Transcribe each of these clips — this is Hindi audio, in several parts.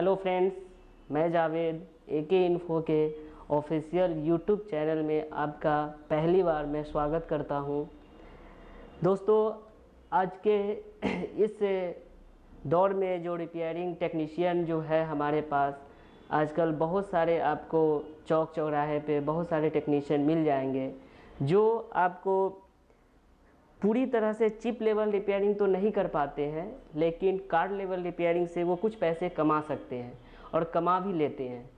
हेलो फ्रेंड्स, मैं जावेद एके इन्फो के ऑफिशियल यूट्यूब चैनल में आपका पहली बार मैं स्वागत करता हूं। दोस्तों, आज के इस दौर में जो रिपेयरिंग टेक्नीशियन जो है हमारे पास, आजकल बहुत सारे आपको चौक चौराहे पे बहुत सारे टेक्नीशियन मिल जाएंगे जो आपको पूरी तरह से चिप लेवल रिपेयरिंग तो नहीं कर पाते हैं, लेकिन कार्ड लेवल रिपेयरिंग से वो कुछ पैसे कमा सकते हैं और कमा भी लेते हैं।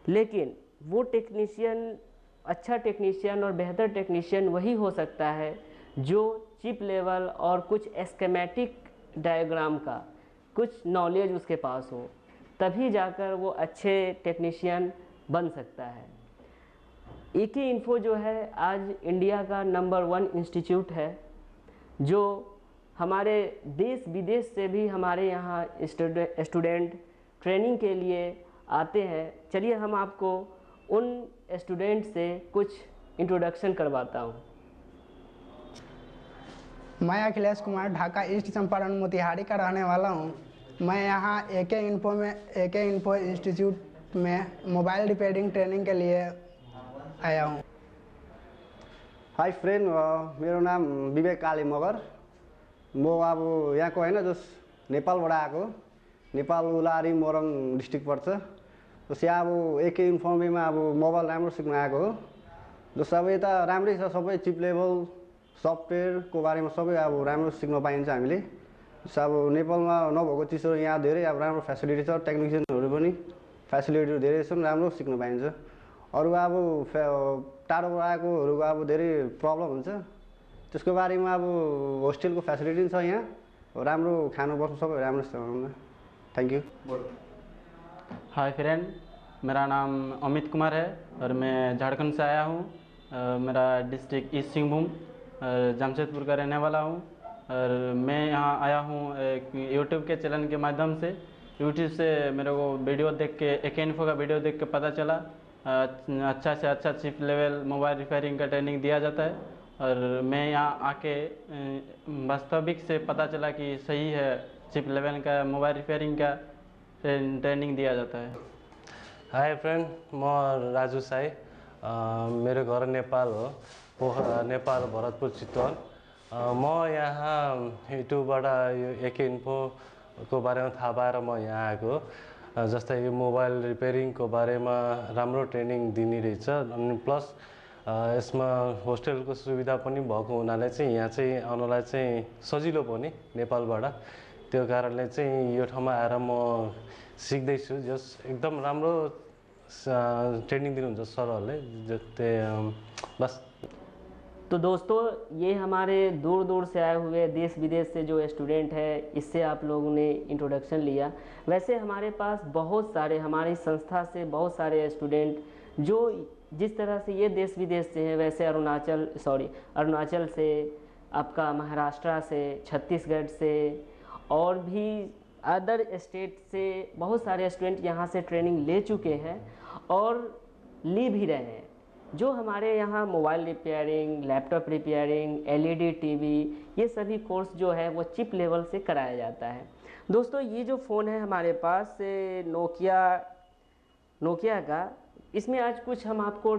लेकिन वो टेक्नीशियन, अच्छा टेक्नीशियन और बेहतर टेक्नीशियन वही हो सकता है जो चिप लेवल और कुछ एस्केमेटिक डायग्राम का कुछ नॉलेज उसके पास हो, तभी जाकर वो अच्छे टेक्नीशियन बन सकता है। एके इन्फो जो है आज इंडिया का नंबर 1 इंस्टीट्यूट है जो हमारे देश विदेश से भी हमारे यहाँ स्टूडेंट ट्रेनिंग के लिए आते हैं। चलिए हम आपको उन स्टूडेंट से कुछ इंट्रोडक्शन करवाता हूँ। मैं अखिलेश कुमार ढाका ईस्ट चंपारण मोतिहारी का रहने वाला हूँ। मैं यहाँ एके इन्फो इंस्टीट्यूट में मोबाइल रिपेयरिंग ट्रेनिंग के लिए आया हूँ। हाई फ्रेन्ड, मेरो नाम विवेक काली मगर। म अब यहाँको होइन, जस नेपालबाट आएको। नेपाल उलारी मोरङ डिस्ट्रिक्ट पर्छ। जस यहाँ अब एके इन्फोमा अब मोबाइल राम्रो सिक्न आएको हो। जस अब यता राम्रै छ, सबै चिप लेभल सफ्टवेयरको बारेमा सबै अब राम्रो सिक्न पाइन्छ हामीले। जस अब नेपालमा नभएको चिजहरू यहाँ धेरै अब राम्रो फेसिलिटी छ, टेक्निसियनहरू पनि फेसिलिटीहरू धेरै छन्, राम्रो सिक्न पाइन्छ। अरू अब टाढोबाट आएकोहरूको अब धेरै प्रब्लम हुन्छ, त्यसको बारेमा अब होस्टेलको फेसिलिटी छ यहाँ, राम्रो खानु बस्नु सबै राम्रो छ। Thank you. हाय फ्रेंड, मेरा नाम अमित कुमार है और मैं झारखंड से आया हूँ। मेरा डिस्ट्रिक्ट ईस्ट सिंहभूम जमशेदपुर का रहने वाला हूँ और मैं यहाँ आया हूँ एक यूट्यूब के चैनल के माध्यम से। यूट्यूब से मेरे को वीडियो देख के, एके इन्फो का वीडियो देख के पता चला अच्छा से अच्छा चिप लेवल मोबाइल रिपेयरिंग का ट्रेनिंग दिया जाता है और मैं यहाँ आके वास्तविक से पता चला कि सही है, चिप लेवल का मोबाइल रिपेयरिंग का ट्रेनिंग दिया जाता है। हाय फ्रेंड, म राजु साई। मेरो घर नेपाल हो, पोखरा नेपाल, भरतपुर, चितवन। म यहाँ युट्युबबाट यो एके इन्फोको बारेमा थाहा पाएर म यहाँ आएको। जस्तै यो मोबाइल रिपेयरिङको बारेमा राम्रो ट्रेनिङ दिने रहेछ अनि प्लस यसमा होस्टेलको सुविधा पनि भएको हुनाले चाहिँ यहाँ चाहिँ आउनलाई चाहिँ सजिलो पनि नेपालबाट। त्यो कारणले चाहिँ यो ठाउँमा आएर म सिक्दैछु। जस एकदम राम्रो ट्रेनिङ दिनुहुन्छ सरहरूले। बस। तो दोस्तों, ये हमारे दूर दूर से आए हुए देश विदेश से जो स्टूडेंट है, इससे आप लोगों ने इंट्रोडक्शन लिया। वैसे हमारे पास बहुत सारे, हमारी संस्था से बहुत सारे स्टूडेंट जो जिस तरह से ये देश विदेश से हैं, वैसे अरुणाचल से, आपका महाराष्ट्र से, छत्तीसगढ़ से और भी अदर स्टेट से बहुत सारे स्टूडेंट यहाँ से ट्रेनिंग ले चुके हैं और ले भी रहे हैं। जो हमारे यहाँ mobile repairing, laptop repairing, LED TV, ये सभी कोर्स जो है वो चिप लेवल से कराया जाता है। दोस्तों, ये जो फ़ोन है हमारे पास नोकिया का, इसमें आज कुछ हम आपको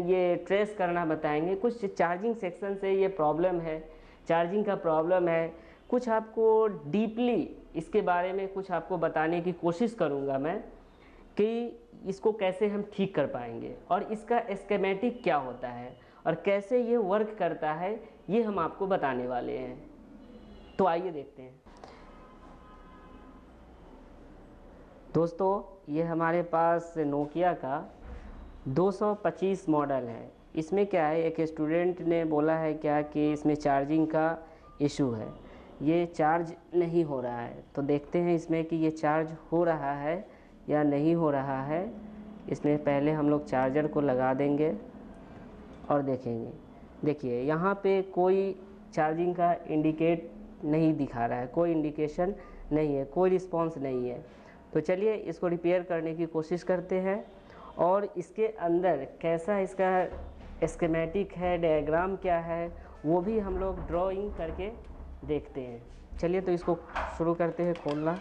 ये ट्रेस करना बताएंगे। कुछ चार्जिंग सेक्शन से ये प्रॉब्लम है, चार्जिंग का प्रॉब्लम है। कुछ आपको डीपली इसके बारे में कुछ आपको बताने की कोशिश करूँगा मैं कि इसको कैसे हम ठीक कर पाएंगे और इसका स्कीमेटिक क्या होता है और कैसे ये वर्क करता है, ये हम आपको बताने वाले हैं। तो आइए देखते हैं। दोस्तों, ये हमारे पास नोकिया का 225 मॉडल है। इसमें क्या है, एक स्टूडेंट ने बोला है क्या कि इसमें चार्जिंग का इशू है, ये चार्ज नहीं हो रहा है। तो देखते हैं इसमें कि ये चार्ज हो रहा है या नहीं हो रहा है। इसमें पहले हम लोग चार्जर को लगा देंगे और देखेंगे। देखिए, यहाँ पे कोई चार्जिंग का इंडिकेट नहीं दिखा रहा है, कोई इंडिकेशन नहीं है, कोई रिस्पांस नहीं है। तो चलिए इसको रिपेयर करने की कोशिश करते हैं और इसके अंदर कैसा इसका स्कीमेटिक है, डायग्राम क्या है, वो भी हम लोग ड्राइंग करके देखते हैं। चलिए तो इसको शुरू करते हैं खोलना।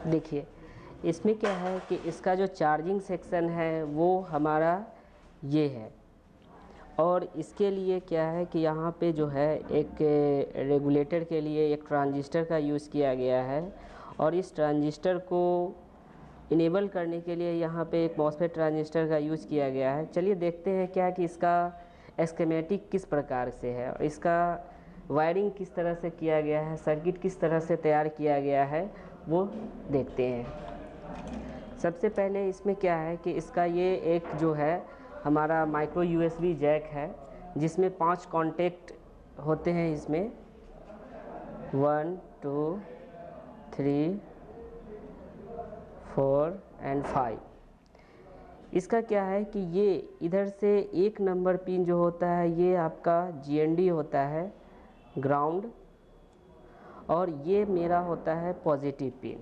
देखिए इसमें क्या है कि इसका जो चार्जिंग सेक्शन है वो हमारा ये है, और इसके लिए क्या है कि यहाँ पे जो है एक रेगुलेटर के लिए एक ट्रांजिस्टर का यूज़ किया गया है, और इस ट्रांजिस्टर को इनेबल करने के लिए यहाँ पे एक मॉसफेट ट्रांजिस्टर का यूज़ किया गया है। चलिए देखते हैं क्या कि इसका एस्केमेटिक किस प्रकार से है और इसका वायरिंग किस तरह से किया गया है, सर्किट किस तरह से तैयार किया गया है, वो देखते हैं। सबसे पहले इसमें क्या है कि इसका ये एक जो है हमारा माइक्रो यूएसबी जैक है, जिसमें 5 कॉन्टेक्ट होते हैं। इसमें 1 2 3 4 एंड 5। इसका क्या है कि ये इधर से 1 नंबर पिन जो होता है ये आपका GND होता है, ग्राउंड, और ये मेरा होता है पॉजिटिव पिन।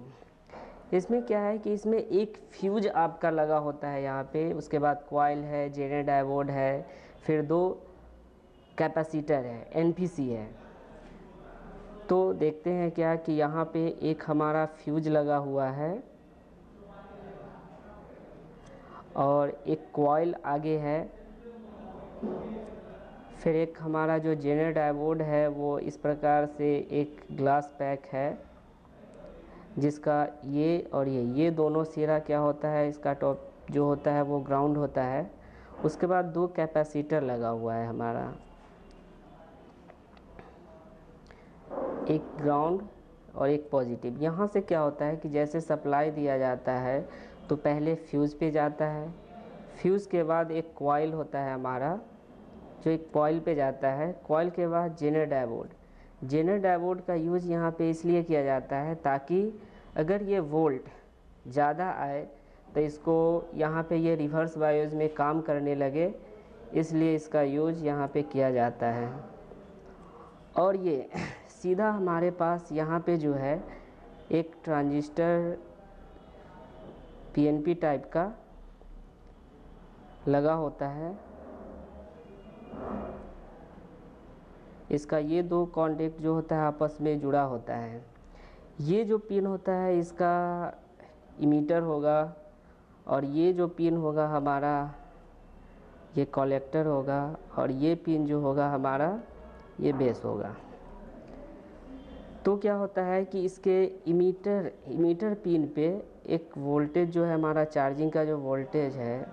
इसमें क्या है कि इसमें एक फ्यूज आपका लगा होता है यहाँ पे, उसके बाद कॉइल है, जेनर डायोड है, फिर 2 कैपेसिटर है, NPC है। तो देखते हैं क्या कि यहाँ पे एक हमारा फ्यूज लगा हुआ है और एक कॉइल आगे है, फिर एक हमारा जो जेनर डायोड है वो इस प्रकार से एक ग्लास पैक है, जिसका ये और ये दोनों सिरा क्या होता है, इसका टॉप जो होता है वो ग्राउंड होता है। उसके बाद 2 कैपेसिटर लगा हुआ है हमारा, एक ग्राउंड और एक पॉजिटिव। यहाँ से क्या होता है कि जैसे सप्लाई दिया जाता है तो पहले फ्यूज़ पे जाता है, फ्यूज़ के बाद एक कॉइल होता है हमारा जो एक कॉइल पे जाता है, कॉइल के बाद जेनर डायोड। जेनर डायोड का यूज़ यहाँ पे इसलिए किया जाता है ताकि अगर ये वोल्ट ज़्यादा आए तो इसको यहाँ पे ये रिवर्स बायोस में काम करने लगे, इसलिए इसका यूज़ यहाँ पे किया जाता है। और ये सीधा हमारे पास यहाँ पे जो है एक ट्रांजिस्टर PNP टाइप का लगा होता है। इसका ये 2 कॉन्टेक्ट जो होता है आपस में जुड़ा होता है। ये जो पिन होता है इसका इमीटर होगा, और ये जो पिन होगा हमारा ये कलेक्टर होगा, और ये पिन जो होगा हमारा ये बेस होगा। तो क्या होता है कि इसके इमीटर पिन पे एक वोल्टेज जो है हमारा चार्जिंग का जो वोल्टेज है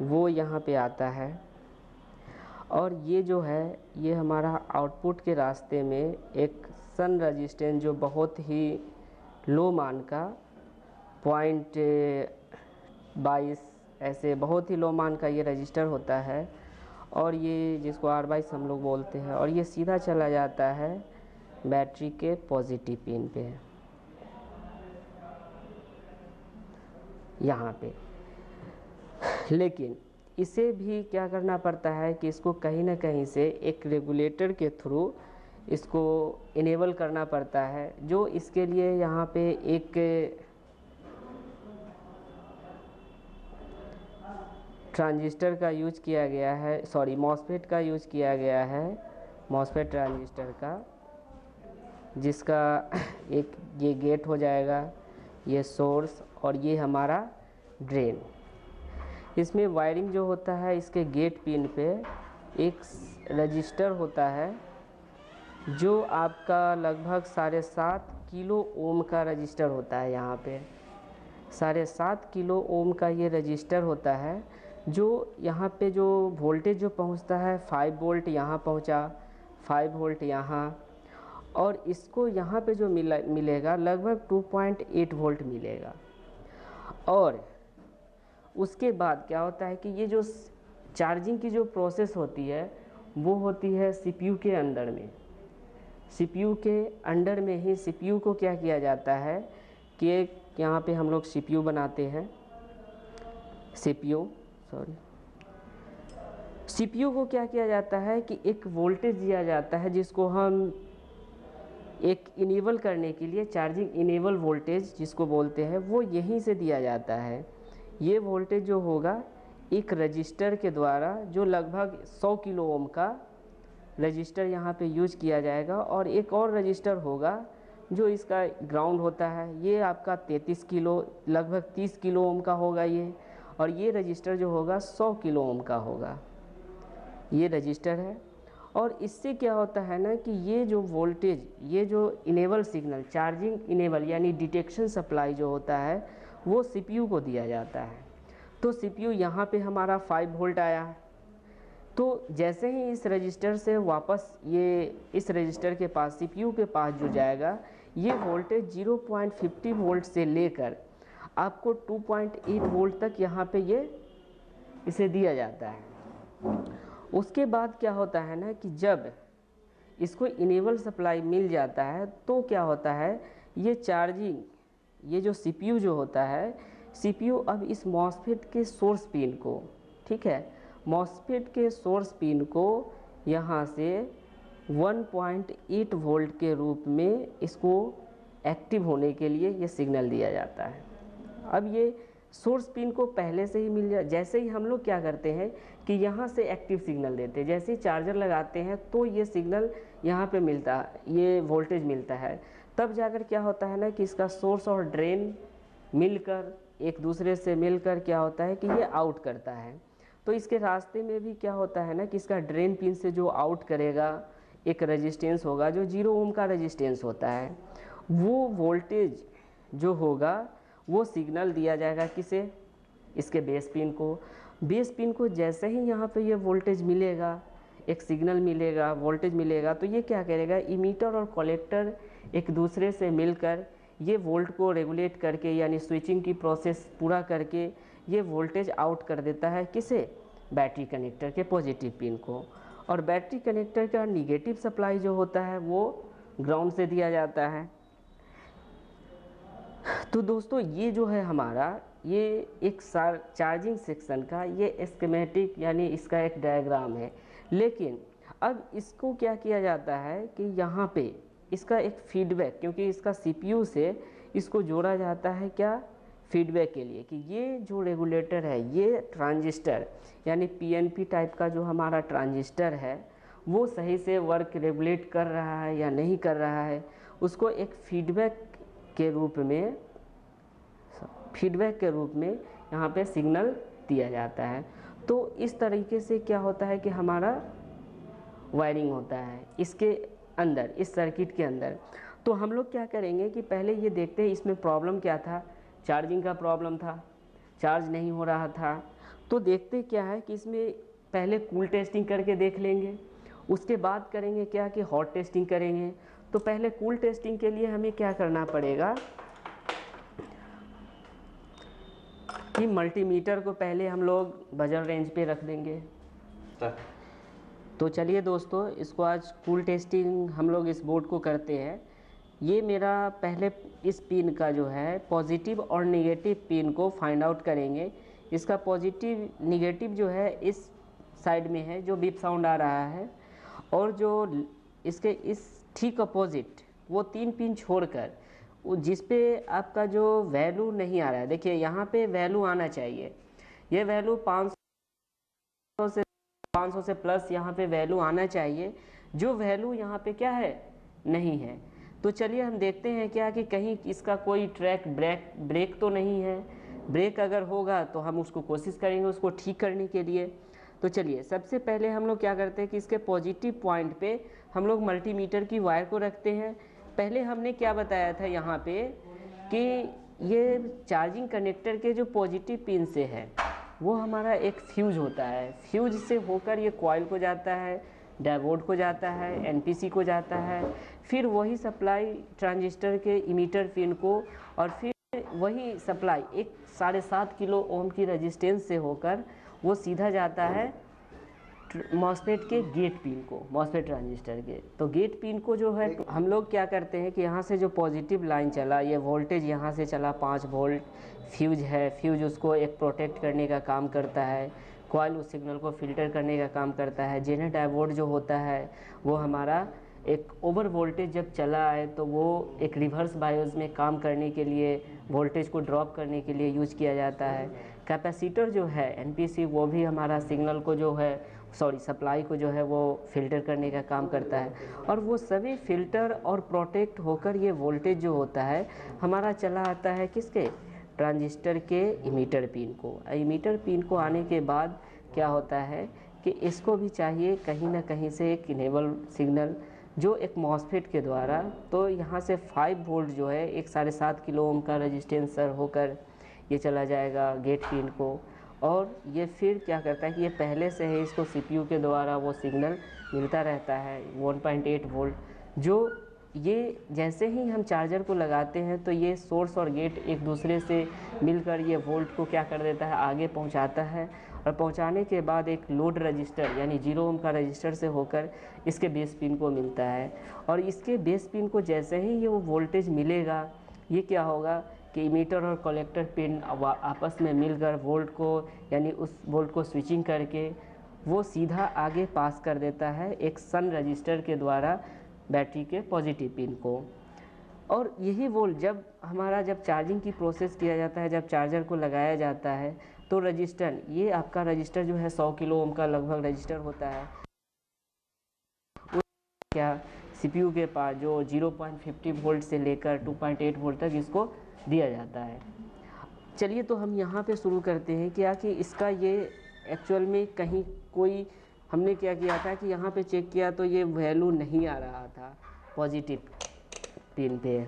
वो यहाँ पे आता है, और ये जो है ये हमारा आउटपुट के रास्ते में एक सन रजिस्टेंस जो बहुत ही लो मान का 0.22 ऐसे बहुत ही लो मान का ये रजिस्टर होता है, और ये जिसको R22 हम लोग बोलते हैं, और ये सीधा चला जाता है बैटरी के पॉजिटिव पिन पे यहाँ पे। लेकिन इसे भी क्या करना पड़ता है कि इसको कहीं ना कहीं से एक रेगुलेटर के थ्रू इसको इनेबल करना पड़ता है, जो इसके लिए यहाँ पे एक ट्रांजिस्टर का यूज किया गया है, सॉरी मॉसफेट का यूज किया गया है, मॉसफेट ट्रांजिस्टर का, जिसका एक ये गेट हो जाएगा, ये सोर्स और ये हमारा ड्रेन। इसमें वायरिंग जो होता है इसके गेट पिन पे एक रजिस्टर होता है जो आपका लगभग 7.5 किलो ओम का रजिस्टर होता है। यहाँ पे 7.5 किलो ओम का ये रजिस्टर होता है, जो यहाँ पे जो वोल्टेज जो पहुँचता है 5 वोल्ट यहाँ पहुँचा, 5 वोल्ट यहाँ, और इसको यहाँ पे जो मिलेगा लगभग 2.8 वोल्ट मिलेगा। और उसके बाद क्या होता है कि ये जो चार्जिंग की जो प्रोसेस होती है वो होती है CPU के अंदर में। CPU के अंडर में ही CPU को क्या किया जाता है कि एक यहाँ पे हम लोग CPU बनाते हैं, CPU को क्या किया जाता है कि एक वोल्टेज दिया जाता है जिसको हम एक इनेबल करने के लिए चार्जिंग इनेबल वोल्टेज जिसको बोलते हैं वो यहीं से दिया जाता है। ये वोल्टेज जो होगा एक रजिस्टर के द्वारा जो लगभग 100 किलो ओम का रजिस्टर यहाँ पे यूज किया जाएगा, और एक और रजिस्टर होगा जो इसका ग्राउंड होता है ये आपका 33 किलो लगभग 30 किलो ओम का होगा ये, और ये रजिस्टर जो होगा 100 किलो ओम का होगा, ये रजिस्टर है। और इससे क्या होता है ना कि ये जो वोल्टेज, ये जो इनेबल सिग्नल, चार्जिंग इनेबल यानी डिटेक्शन सप्लाई जो होता है वो सीपीयू को दिया जाता है। तो सीपीयू यहाँ पे हमारा 5 वोल्ट आया, तो जैसे ही इस रजिस्टर से वापस ये इस रजिस्टर के पास सीपीयू के पास जो जाएगा, ये वोल्टेज 0.50 वोल्ट से लेकर आपको 2.8 वोल्ट तक यहाँ पे ये इसे दिया जाता है। उसके बाद क्या होता है ना कि जब इसको इनेबल सप्लाई मिल जाता है तो क्या होता है, ये चार्जिंग, ये जो सीपीयू जो होता है, सीपीयू अब इस मॉसफेट के सोर्स पिन को, ठीक है, मॉसफेट के सोर्स पिन को यहाँ से 1.8 वोल्ट के रूप में इसको एक्टिव होने के लिए ये सिग्नल दिया जाता है। अब ये सोर्स पिन को पहले से ही मिल जाए, जैसे ही हम लोग क्या करते हैं कि यहाँ से एक्टिव सिग्नल देते हैं, जैसे ही चार्जर लगाते हैं तो ये सिग्नल यहाँ पे मिलता है, ये वोल्टेज मिलता है, तब जाकर क्या होता है ना कि इसका सोर्स और ड्रेन मिलकर एक दूसरे से मिलकर क्या होता है कि ये आउट करता है। तो इसके रास्ते में भी क्या होता है ना कि इसका ड्रेन पिन से जो आउट करेगा एक रेजिस्टेंस होगा जो 0 ओम का रेजिस्टेंस होता है, वो वोल्टेज जो होगा वो सिग्नल दिया जाएगा किसे, इसके बेस पिन को। बेस पिन को जैसे ही यहाँ पे ये वोल्टेज मिलेगा, एक सिग्नल मिलेगा, वोल्टेज मिलेगा, तो ये क्या करेगा, इमीटर और कलेक्टर एक दूसरे से मिलकर ये वोल्ट को रेगुलेट करके यानी स्विचिंग की प्रोसेस पूरा करके ये वोल्टेज आउट कर देता है किसे, बैटरी कनेक्टर के पॉजिटिव पिन को। और बैटरी कनेक्टर का निगेटिव सप्लाई जो होता है वो ग्राउंड से दिया जाता है। तो दोस्तों ये जो है हमारा ये एक चार्जिंग सेक्शन का ये स्कीमेटिक यानी इसका एक डायग्राम है। लेकिन अब इसको क्या किया जाता है कि यहाँ पे इसका एक फीडबैक, क्योंकि इसका सीपीयू से इसको जोड़ा जाता है क्या, फीडबैक के लिए कि ये जो रेगुलेटर है, ये ट्रांजिस्टर यानी पीएनपी टाइप का जो हमारा ट्रांजिस्टर है वो सही से वर्क रेगुलेट कर रहा है या नहीं कर रहा है, उसको एक फीडबैक के रूप में यहाँ पे सिग्नल दिया जाता है। तो इस तरीके से क्या होता है कि हमारा वायरिंग होता है इसके अंदर, इस सर्किट के अंदर। तो हम लोग क्या करेंगे कि पहले ये देखते हैं इसमें प्रॉब्लम क्या था, चार्जिंग का प्रॉब्लम था, चार्ज नहीं हो रहा था। तो देखते क्या है कि इसमें पहले कूल टेस्टिंग करके देख लेंगे, उसके बाद करेंगे क्या कि हॉट टेस्टिंग करेंगे। तो पहले कूल टेस्टिंग के लिए हमें क्या करना पड़ेगा कि मल्टीमीटर को पहले हम लोग बजर रेंज पे रख देंगे। तो चलिए दोस्तों, इसको आज कूल टेस्टिंग हम लोग इस बोर्ड को करते हैं। ये मेरा पहले इस पिन का जो है पॉजिटिव और नेगेटिव पिन को फाइंड आउट करेंगे। इसका पॉजिटिव निगेटिव जो है इस साइड में है जो बीप साउंड आ रहा है, और जो इसके इस ठीक अपोजिट वो 3 पिन छोड़कर जिस पे आपका जो वैल्यू नहीं आ रहा है, देखिए यहाँ पे वैल्यू आना चाहिए, ये वैल्यू 500 से प्लस यहाँ पे वैल्यू आना चाहिए, जो वैल्यू यहाँ पे क्या है, नहीं है। तो चलिए हम देखते हैं क्या कि कहीं इसका कोई ट्रैक ब्रेक तो नहीं है। ब्रेक अगर होगा तो हम उसको कोशिश करेंगे उसको ठीक करने के लिए। तो चलिए सबसे पहले हम लोग क्या करते हैं कि इसके पॉजिटिव पॉइंट पे हम लोग मल्टीमीटर की वायर को रखते हैं। पहले हमने क्या बताया था यहाँ पे कि ये चार्जिंग कनेक्टर के जो पॉजिटिव पिन से है वो हमारा एक फ्यूज होता है, फ्यूज से होकर ये कॉइल को जाता है, डायोड को जाता है, एनपीसी को जाता है, फिर वही सप्लाई ट्रांजिस्टर के इमीटर पिन को, और फिर वही सप्लाई एक 7.5 किलो ओम की रेजिस्टेंस से होकर वो सीधा जाता है मॉसफेट के गेट पिन को, मॉसफेट ट्रांजिस्टर के। तो गेट पिन को जो है हम लोग क्या करते हैं कि यहाँ से जो पॉजिटिव लाइन चला, ये वोल्टेज यहाँ से चला 5 वोल्ट, फ्यूज है, फ्यूज उसको एक प्रोटेक्ट करने का काम करता है, कॉइल उस सिग्नल को फिल्टर करने का काम करता है, जेनर डायोड जो होता है वो हमारा एक ओवर वोल्टेज जब चला आए तो वो एक रिवर्स बायोस में काम करने के लिए, वोल्टेज को ड्रॉप करने के लिए यूज किया जाता है। कैपेसिटर जो है एनपीसी वो भी हमारा सिग्नल को जो है सप्लाई को जो है वो फिल्टर करने का काम करता है, और वो सभी फिल्टर और प्रोटेक्ट होकर ये वोल्टेज जो होता है हमारा चला आता है किसके, ट्रांजिस्टर के इमीटर पिन को। इमीटर पिन को आने के बाद क्या होता है कि इसको भी चाहिए कहीं ना कहीं से एक इनेबल सिग्नल जो एक मॉसफेट के द्वारा, तो यहाँ से 5 वोल्ट जो है एक 7.5 किलो ओम का रजिस्टेंसर होकर ये चला जाएगा गेट पिन को, और ये फिर क्या करता है कि ये पहले से है इसको सीपीयू के द्वारा वो सिग्नल मिलता रहता है 1.8 वोल्ट, जो ये जैसे ही हम चार्जर को लगाते हैं तो ये सोर्स और गेट एक दूसरे से मिलकर ये वोल्ट को क्या कर देता है, आगे पहुंचाता है, और पहुंचाने के बाद एक लोड रजिस्टर यानी 0 ओम का रजिस्टर से होकर इसके बेस पिन को मिलता है, और इसके बेस पिन को जैसे ही ये वो वोल्टेज मिलेगा, ये क्या होगा कि इमीटर और कलेक्टर पिन आपस में मिलकर वोल्ट को यानी उस वोल्ट को स्विचिंग करके वो सीधा आगे पास कर देता है एक सन रजिस्टर के द्वारा बैटरी के पॉजिटिव पिन को। और यही वोल्ट जब चार्जिंग की प्रोसेस किया जाता है, जब चार्जर को लगाया जाता है, तो रजिस्टर, ये आपका रजिस्टर जो है 100 किलो ओम का लगभग रजिस्टर होता है, क्या सीपीयू के पास जो 0.50 वोल्ट से लेकर 2.8 वोल्ट तक इसको दिया जाता है। चलिए तो हम यहाँ पे शुरू करते हैं क्या कि इसका ये एक्चुअल में कहीं कोई हमने क्या किया था कि यहाँ पे चेक किया तो ये वैल्यू नहीं आ रहा था पॉजिटिव पिन पे।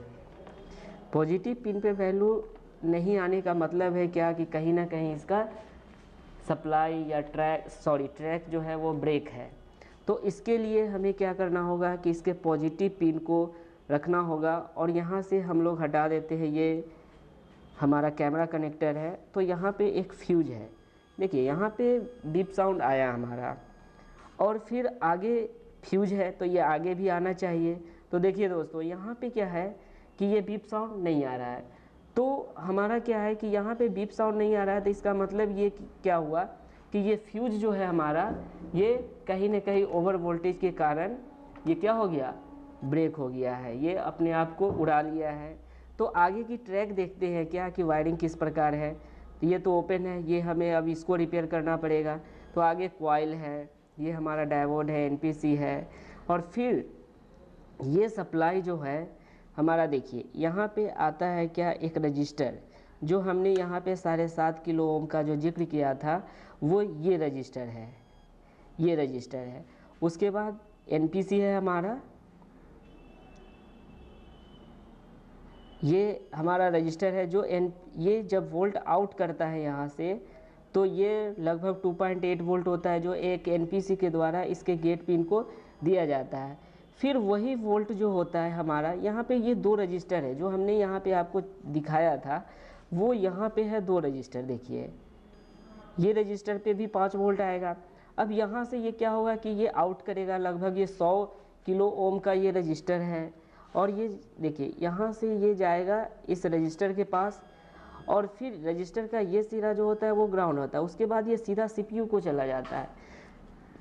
पॉजिटिव पिन पे वैल्यू नहीं आने का मतलब है क्या कि कहीं ना कहीं इसका सप्लाई या ट्रैक जो है वो ब्रेक है। तो इसके लिए हमें क्या करना होगा कि इसके पॉजिटिव पिन को रखना होगा, और यहाँ से हम लोग हटा देते हैं, ये हमारा कैमरा कनेक्टर है, तो यहाँ पे एक फ्यूज है, देखिए यहाँ पे बीप साउंड आया हमारा, और फिर आगे फ्यूज है तो ये आगे भी आना चाहिए। तो देखिए दोस्तों यहाँ पे क्या है कि ये बीप साउंड नहीं आ रहा है, तो हमारा क्या है कि यहाँ पे बीप साउंड नहीं आ रहा है, तो इसका मतलब ये क्या हुआ कि ये फ्यूज जो है हमारा ये कहीं ना कहीं ओवर वोल्टेज के कारण ये क्या हो गया, ब्रेक हो गया है, ये अपने आप को उड़ा लिया है। तो आगे की ट्रैक देखते हैं क्या कि वायरिंग किस प्रकार है। तो ये तो ओपन है, ये हमें अब इसको रिपेयर करना पड़ेगा। तो आगे कॉइल है, ये हमारा डायोड है, एनपीसी है, और फिर ये सप्लाई जो है हमारा, देखिए यहाँ पे आता है क्या, एक रजिस्टर जो हमने यहाँ पे 7.5 किलो ओम का जो जिक्र किया था वो ये रजिस्टर है, ये रजिस्टर है। उसके बाद एनपीसी है हमारा, ये हमारा रजिस्टर है जो ये जब वोल्ट आउट करता है यहाँ से तो ये लगभग 2.8 वोल्ट होता है जो एक एनपीसी के द्वारा इसके गेट पिन को दिया जाता है। फिर वही वोल्ट जो होता है हमारा, यहाँ पे ये 2 रजिस्टर है जो हमने यहाँ पे आपको दिखाया था, वो यहाँ पे है 2 रजिस्टर, देखिए ये रजिस्टर पे भी 5 वोल्ट आएगा। अब यहाँ से ये क्या होगा कि ये आउट करेगा, लगभग ये 100 किलो ओम का ये रजिस्टर है, और ये देखिए यहाँ से ये जाएगा इस रजिस्टर के पास, और फिर रजिस्टर का ये सिरा जो होता है वो ग्राउंड होता है। उसके बाद ये सीधा सीपीयू को चला जाता है।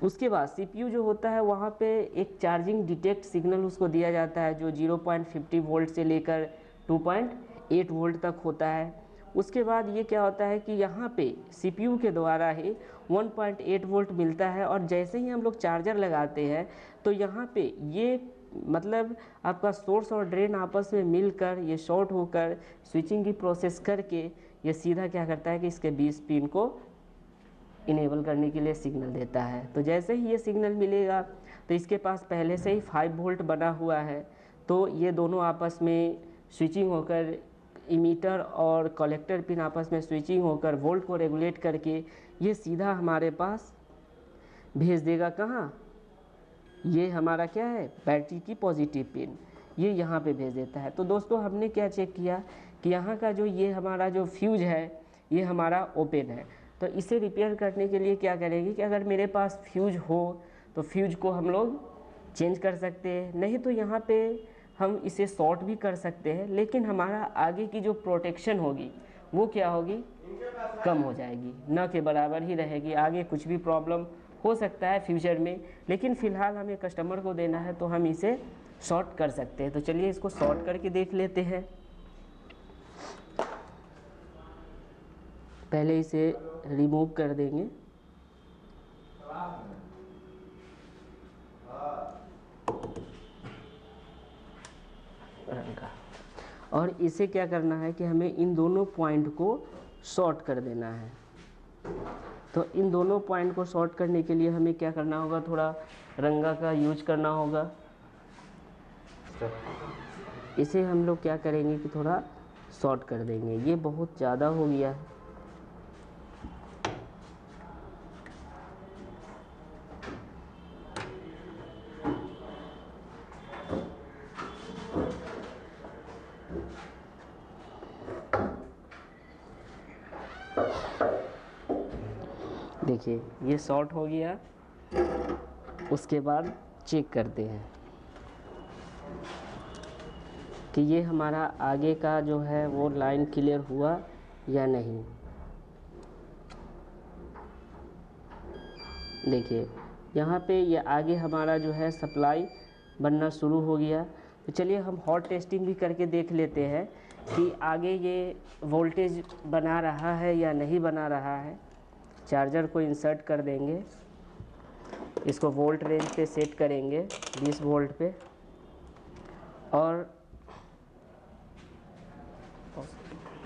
उसके बाद सीपीयू जो होता है वहाँ पे एक चार्जिंग डिटेक्ट सिग्नल उसको दिया जाता है जो 0.50 वोल्ट से लेकर 2.8 वोल्ट तक होता है। उसके बाद ये क्या होता है कि यहाँ पे सीपीयू के द्वारा ही 1.8 वोल्ट मिलता है, और जैसे ही हम लोग चार्जर लगाते हैं तो यहाँ पे ये मतलब आपका सोर्स और ड्रेन आपस में मिलकर ये शॉर्ट होकर स्विचिंग की प्रोसेस करके ये सीधा क्या करता है कि इसके 20 पिन को इनेबल करने के लिए सिग्नल देता है। तो जैसे ही ये सिग्नल मिलेगा तो इसके पास पहले से ही 5 वोल्ट बना हुआ है, तो ये दोनों आपस में स्विचिंग होकर इमीटर और कलेक्टर पिन आपस में स्विचिंग होकर वोल्ट को रेगुलेट करके ये सीधा हमारे पास भेज देगा, कहाँ, ये हमारा क्या है, बैटरी की पॉजिटिव पिन, ये यहाँ पे भेज देता है। तो दोस्तों हमने क्या चेक किया कि यहाँ का जो ये हमारा जो फ्यूज है ये हमारा ओपन है। तो इसे रिपेयर करने के लिए क्या करेंगे कि अगर मेरे पास फ्यूज हो तो फ्यूज को हम लोग चेंज कर सकते हैं, नहीं तो यहाँ पे हम इसे शॉर्ट भी कर सकते हैं, लेकिन हमारा आगे की जो प्रोटेक्शन होगी वो क्या होगी, कम हो जाएगी, न के बराबर ही रहेगी। आगे कुछ भी प्रॉब्लम हो सकता है फ्यूचर में, लेकिन फ़िलहाल हमें कस्टमर को देना है तो हम इसे शॉर्ट कर सकते हैं। तो चलिए इसको शॉर्ट करके देख लेते हैं। पहले इसे रिमूव कर देंगे। और इसे क्या करना है कि हमें इन दोनों पॉइंट को शॉर्ट कर देना है। तो इन दोनों पॉइंट को शॉर्ट करने के लिए हमें क्या करना होगा, थोड़ा रंगा का यूज करना होगा। इसे हम लोग क्या करेंगे कि थोड़ा शॉर्ट कर देंगे। ये बहुत ज़्यादा हो गया है। देखिए ये शॉर्ट हो गया। उसके बाद चेक करते हैं कि ये हमारा आगे का जो है वो लाइन क्लियर हुआ या नहीं। देखिए यहाँ पे ये आगे हमारा जो है सप्लाई बनना शुरू हो गया। तो चलिए हम हॉट टेस्टिंग भी करके देख लेते हैं कि आगे ये वोल्टेज बना रहा है या नहीं बना रहा है। चार्जर को इंसर्ट कर देंगे, इसको वोल्ट रेंज पे सेट करेंगे 20 वोल्ट पे, और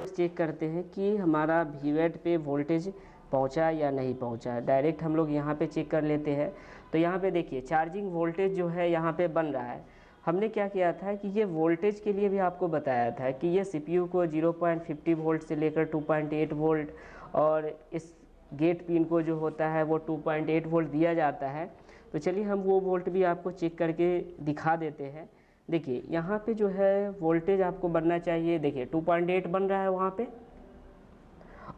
चेक करते हैं कि हमारा वीवैट पे वोल्टेज पहुंचा या नहीं पहुंचा। डायरेक्ट हम लोग यहाँ पे चेक कर लेते हैं। तो यहाँ पे देखिए चार्जिंग वोल्टेज जो है यहाँ पे बन रहा है। हमने क्या किया था कि ये वोल्टेज के लिए भी आपको बताया था कि ये CPU को 0.50 वोल्ट से लेकर 2.8 वोल्ट और इस गेट पिन को जो होता है वो 2.8 वोल्ट दिया जाता है। तो चलिए हम वो वोल्ट भी आपको चेक करके दिखा देते हैं। देखिए यहाँ पे जो है वोल्टेज आपको बनना चाहिए, देखिए 2.8 बन रहा है वहाँ पे,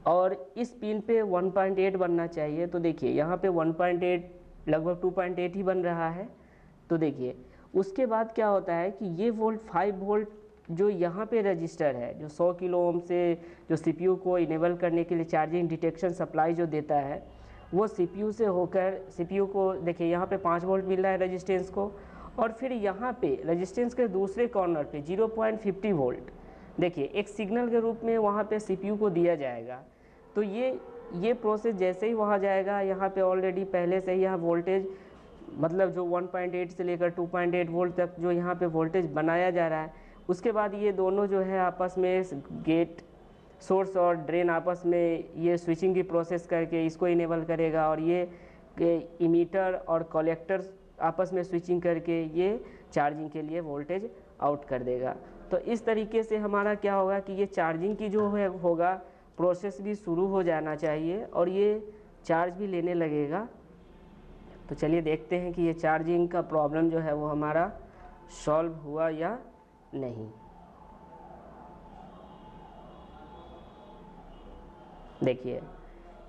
और इस पिन पे 1.8 बनना चाहिए। तो देखिए यहाँ पे 1.8 लगभग 2.8 ही बन रहा है। तो देखिए उसके बाद क्या होता है कि ये वोल्ट 5 वोल्ट जो यहाँ पे रजिस्टर है, जो 100 किलो ओम से जो CPU को इनेबल करने के लिए चार्जिंग डिटेक्शन सप्लाई जो देता है, वो CPU से होकर CPU को देखिए यहाँ पे 5 वोल्ट मिल रहा है रजिस्टेंस को, और फिर यहाँ पे रजिस्टेंस के दूसरे कॉर्नर पे 0.50 वोल्ट देखिए एक सिग्नल के रूप में वहाँ पे CPU को दिया जाएगा। तो ये प्रोसेस जैसे ही वहाँ जाएगा, यहाँ पे ऑलरेडी पहले से ही यहाँ वोल्टेज मतलब जो 1.8 से लेकर 2.8 वोल्ट तक जो यहाँ पे वोल्टेज बनाया जा रहा है, उसके बाद ये दोनों जो है आपस में गेट सोर्स और ड्रेन आपस में ये स्विचिंग की प्रोसेस करके इसको इनेबल करेगा, और ये इमीटर और कलेक्टर आपस में स्विचिंग करके ये चार्जिंग के लिए वोल्टेज आउट कर देगा। तो इस तरीके से हमारा क्या होगा कि ये चार्जिंग की जो है होगा प्रोसेस भी शुरू हो जाना चाहिए और ये चार्ज भी लेने लगेगा। तो चलिए देखते हैं कि ये चार्जिंग का प्रॉब्लम जो है वो हमारा सॉल्व हुआ या नहीं। देखिए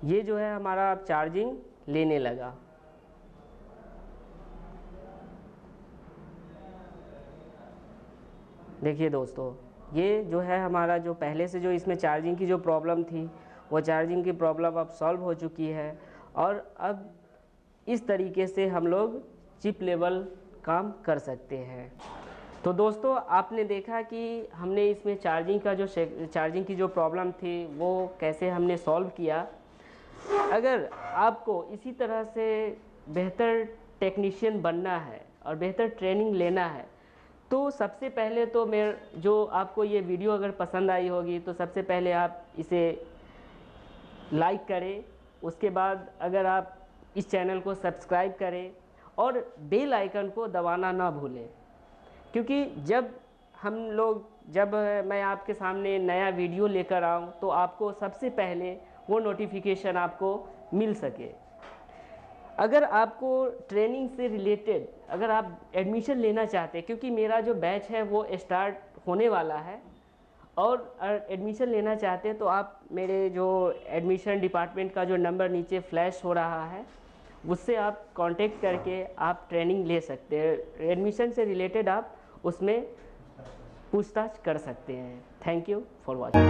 ये जो है हमारा अब चार्जिंग लेने लगा। देखिए दोस्तों ये जो है हमारा जो पहले से जो इसमें चार्जिंग की जो प्रॉब्लम थी वो चार्जिंग की प्रॉब्लम अब सॉल्व हो चुकी है, और अब इस तरीके से हम लोग चिप लेवल काम कर सकते हैं। तो दोस्तों आपने देखा कि हमने इसमें चार्जिंग की जो प्रॉब्लम थी वो कैसे हमने सॉल्व किया। अगर आपको इसी तरह से बेहतर टेक्नीशियन बनना है और बेहतर ट्रेनिंग लेना है, तो सबसे पहले तो जो आपको ये वीडियो अगर पसंद आई होगी तो सबसे पहले आप इसे लाइक करें। उसके बाद अगर आप इस चैनल को सब्सक्राइब करें और बेल आइकन को दबाना ना भूलें, क्योंकि जब मैं आपके सामने नया वीडियो लेकर आऊँ तो आपको सबसे पहले वो नोटिफिकेशन आपको मिल सके। अगर आपको ट्रेनिंग से रिलेटेड अगर आप एडमिशन लेना चाहते हैं, क्योंकि मेरा जो बैच है वो स्टार्ट होने वाला है, और एडमिशन लेना चाहते हैं तो आप मेरे जो एडमिशन डिपार्टमेंट का जो नंबर नीचे फ्लैश हो रहा है उससे आप कांटेक्ट करके आप ट्रेनिंग ले सकते हैं। एडमिशन से रिलेटेड आप उसमें पूछताछ कर सकते हैं। Thank you for watching.